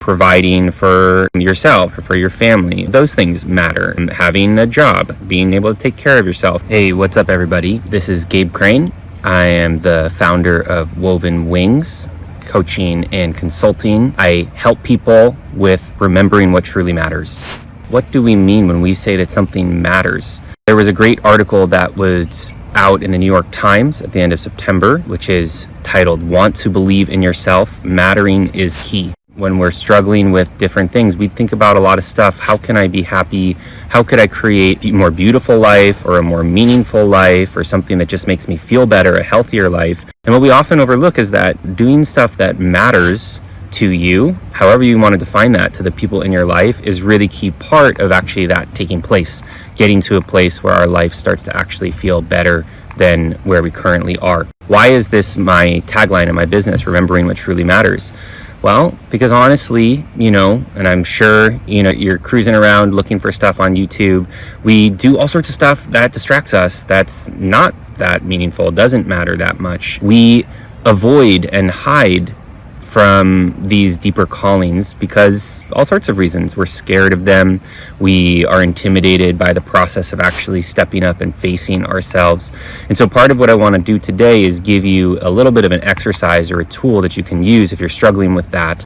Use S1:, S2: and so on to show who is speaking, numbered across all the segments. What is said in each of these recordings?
S1: providing for yourself or for your family. Those things matter. Having a job, being able to take care of yourself. Hey, what's up everybody? This is Gabe Crane. I am the founder of Woven Wings Coaching and Consulting. I help people with remembering what truly matters. What do we mean when we say that something matters? There was a great article that was out in the New York Times at the end of September, which is titled, "Want to Believe in Yourself, Mattering is Key." When we're struggling with different things, we think about a lot of stuff. How can I be happy? How could I create a more beautiful life or a more meaningful life or something that just makes me feel better, a healthier life? And what we often overlook is that doing stuff that matters to you, however you want to define that, to the people in your life, is really key part of actually that taking place, getting to a place where our life starts to actually feel better than where we currently are. Why is this my tagline in my business, remembering what truly matters? Well, because honestly, and I'm sure, you're cruising around looking for stuff on YouTube. We do all sorts of stuff that distracts us, that's not that meaningful, doesn't matter that much. We avoid and hide from these deeper callings because all sorts of reasons. We're scared of them. We are intimidated by the process of actually stepping up and facing ourselves. And so part of what I want to do today is give you a little bit of an exercise or a tool that you can use if you're struggling with that.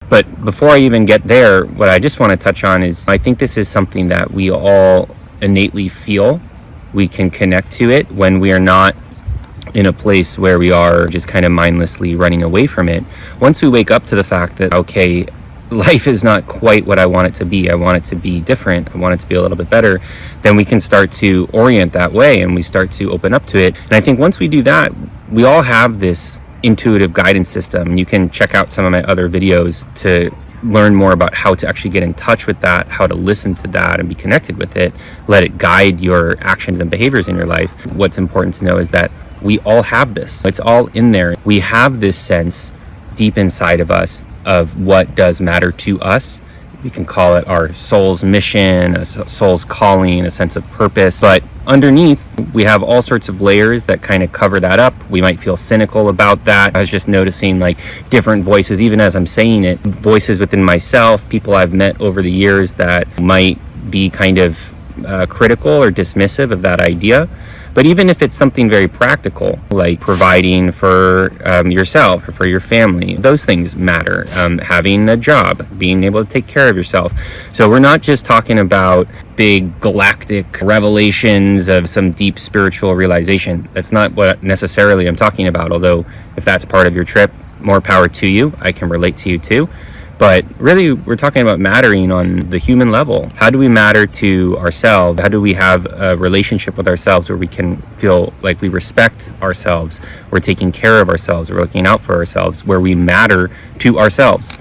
S1: But before I even get there, what I just want to touch on is I think this is something that we all innately feel. We can connect to it when we are not in a place where we are just kind of mindlessly running away from it. Once we wake up to the fact that, okay, life is not quite what I want it to be, I want it to be different, I want it to be a little bit better, then we can start to orient that way and we start to open up to it. And I think once we do that, we all have this intuitive guidance system. You can check out some of my other videos to learn more about how to actually get in touch with that, how to listen to that and be connected with it, let it guide your actions and behaviors in your life. What's important to know is that we all have this. It's all in there. We have this sense deep inside of us of what does matter to us. We can call it our soul's mission, a soul's calling, a sense of purpose. But underneath, we have all sorts of layers that kind of cover that up. We might feel cynical about that. I was just noticing like different voices, even as I'm saying it, voices within myself, people I've met over the years that might be kind of critical or dismissive of that idea. But even if it's something very practical, like providing for yourself or for your family, those things matter. Having a job, being able to take care of yourself. So we're not just talking about big galactic revelations of some deep spiritual realization. That's not what necessarily I'm talking about. Although if that's part of your trip, more power to you. I can relate to you too. But really, we're talking about mattering on the human level. How do we matter to ourselves? How do we have a relationship with ourselves where we can feel like we respect ourselves, we're taking care of ourselves, we're looking out for ourselves, where we matter to ourselves,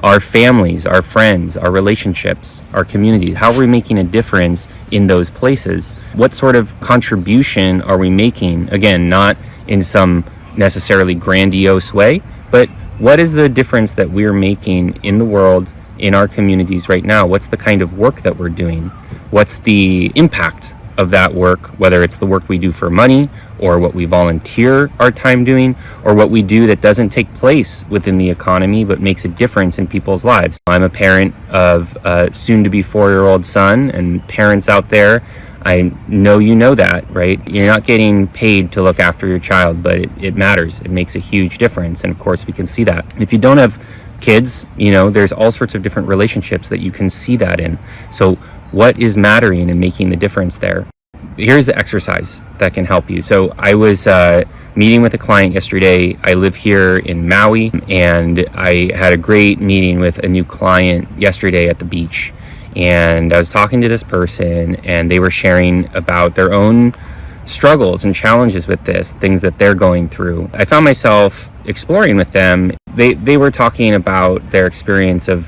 S1: our families, our friends, our relationships, our communities? How are we making a difference in those places? What sort of contribution are we making? Again, not in some necessarily grandiose way, but what is the difference that we're making in the world, in our communities right now? What's the kind of work that we're doing? What's the impact of that work, whether it's the work we do for money or what we volunteer our time doing or what we do that doesn't take place within the economy but makes a difference in people's lives? I'm a parent of a soon-to-be 4-year-old son, and parents out there, I know you know that, right? You're not getting paid to look after your child, but it matters. It makes a huge difference. And of course, we can see that. If you don't have kids, there's all sorts of different relationships that you can see that in. So what is mattering and making the difference there? Here's the exercise that can help you. So I was meeting with a client yesterday. I live here in Maui, and I had a great meeting with a new client yesterday at the beach. And I was talking to this person, and they were sharing about their own struggles and challenges with this, things that they're going through. I found myself exploring with them. They were talking about their experience of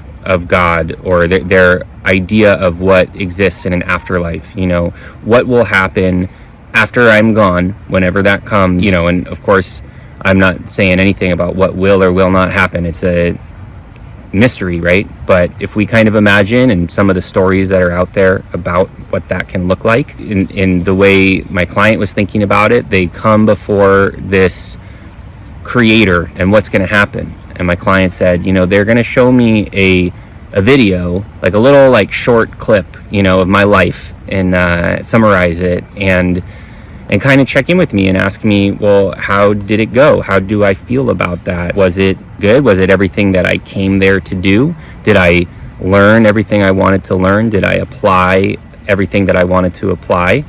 S1: God, or their idea of what exists in an afterlife. What will happen after I'm gone, whenever that comes. And of course, I'm not saying anything about what will or will not happen. It's a mystery, right? But if we kind of imagine, and some of the stories that are out there about what that can look like, in the way my client was thinking about it, they come before this creator and what's going to happen. And my client said, they're going to show me a video, like a little like short clip, of my life, and summarize it, and kind of check in with me and ask me, well, how did it go? How do I feel about that? Was it good? Was it everything that I came there to do? Did I learn everything I wanted to learn? Did I apply everything that I wanted to apply?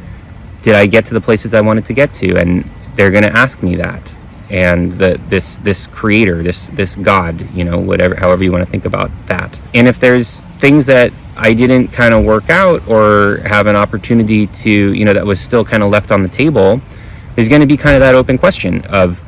S1: Did I get to the places I wanted to get to? And they're going to ask me that. And this creator, this God, whatever, however you want to think about that. And if there's things that I didn't kind of work out or have an opportunity to, that was still kind of left on the table, there's going to be kind of that open question of,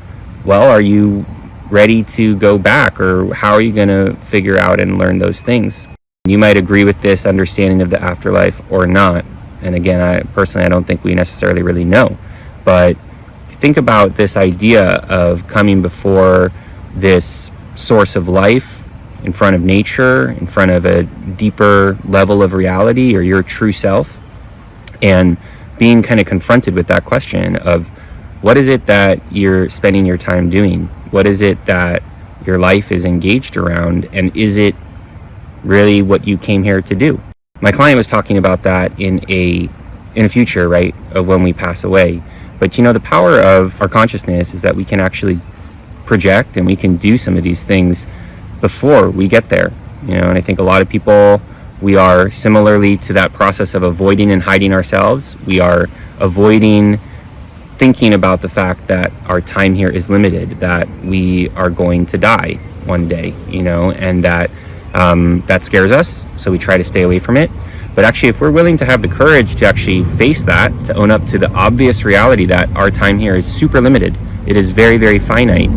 S1: well, are you ready to go back, or how are you going to figure out and learn those things? You might agree with this understanding of the afterlife or not. And again, I don't think we necessarily really know. But think about this idea of coming before this source of life, in front of nature, in front of a deeper level of reality, or your true self, and being kind of confronted with that question of, what is it that you're spending your time doing? What is it that your life is engaged around? And is it really what you came here to do? My client was talking about that in a future, right, of when we pass away. But the power of our consciousness is that we can actually project, and we can do some of these things before we get there. And I think a lot of people, we are similarly to that process of avoiding and hiding ourselves. We are avoiding thinking about the fact that our time here is limited, that we are going to die one day, and that that scares us, so we try to stay away from it. But actually, if we're willing to have the courage to actually face that, to own up to the obvious reality that our time here is super limited, it is very, very finite,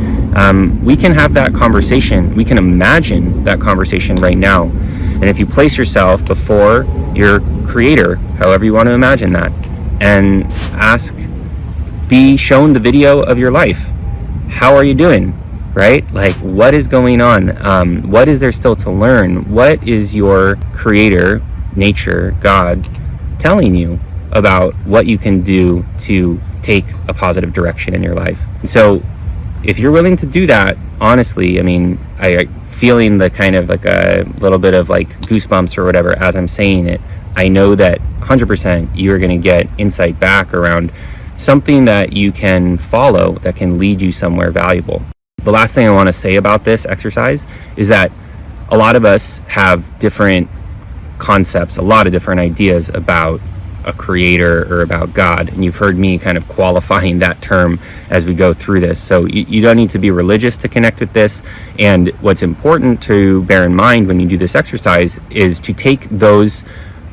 S1: we can have that conversation. We can imagine that conversation right now. And if you place yourself before your creator, however you want to imagine that, and be shown the video of your life. How are you doing? Right? Like, what is going on? What is there still to learn? What is your creator, nature, God, telling you about what you can do to take a positive direction in your life? So if you're willing to do that, honestly, I feeling the kind of like a little bit of like goosebumps or whatever as I'm saying it, I know that 100% you're going to get insight back around something that you can follow that can lead you somewhere valuable. The last thing I want to say about this exercise is that a lot of us have different concepts, a lot of different ideas about a creator or about God. And you've heard me kind of qualifying that term as we go through this. So you don't need to be religious to connect with this. And what's important to bear in mind when you do this exercise is to take those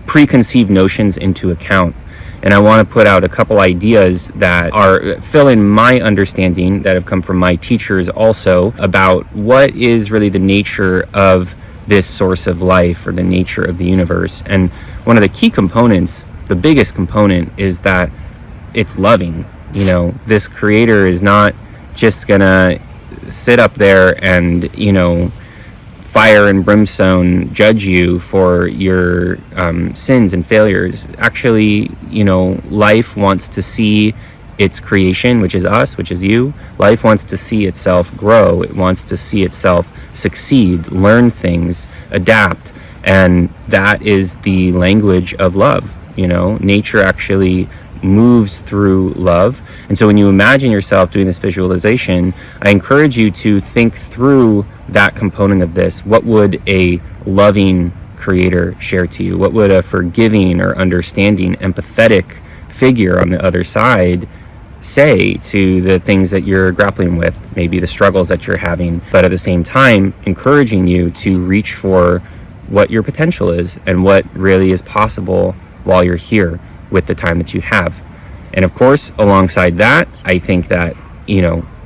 S1: preconceived notions into account. And I want to put out a couple ideas that are filling my understanding, that have come from my teachers also, about what is really the nature of this source of life, or the nature of the universe. And one of the key components, the biggest component, is that it's loving. This creator is not just gonna sit up there and, fire and brimstone judge you for your sins and failures. Actually, life wants to see its creation, which is us, which is you. Life wants to see itself grow. It wants to see itself succeed, learn things, adapt. And that is the language of love. Nature actually moves through love. And so when you imagine yourself doing this visualization, I encourage you to think through that component of this. What would a loving creator share to you? What would a forgiving or understanding, empathetic figure on the other side say to the things that you're grappling with, maybe the struggles that you're having, but at the same time encouraging you to reach for what your potential is and what really is possible while you're here with the time that you have. And of course, alongside that, I think that,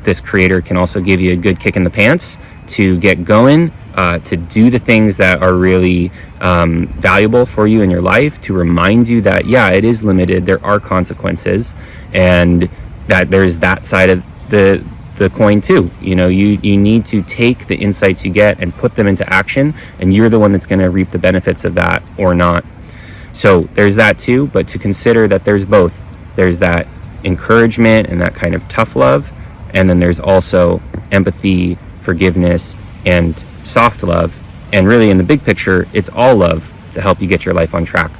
S1: this creator can also give you a good kick in the pants to get going, to do the things that are really valuable for you in your life, to remind you that, yeah, it is limited, there are consequences, and that there's that side of the coin too. You need to take the insights you get and put them into action, and you're the one that's going to reap the benefits of that or not. So there's that too, but to consider that there's both. There's that encouragement and that kind of tough love, and then there's also empathy, forgiveness, and soft love. And really, in the big picture, it's all love to help you get your life on track.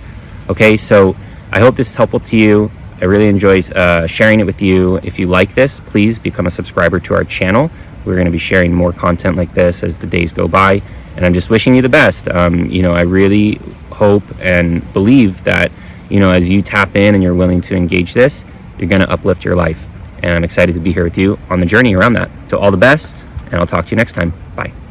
S1: Okay, so I hope this is helpful to you. I really enjoy sharing it with you. If you like this, please become a subscriber to our channel. We're going to be sharing more content like this as the days go by. And I'm just wishing you the best. I really hope and believe that, as you tap in and you're willing to engage this, you're going to uplift your life. And I'm excited to be here with you on the journey around that. So all the best, and I'll talk to you next time. Bye.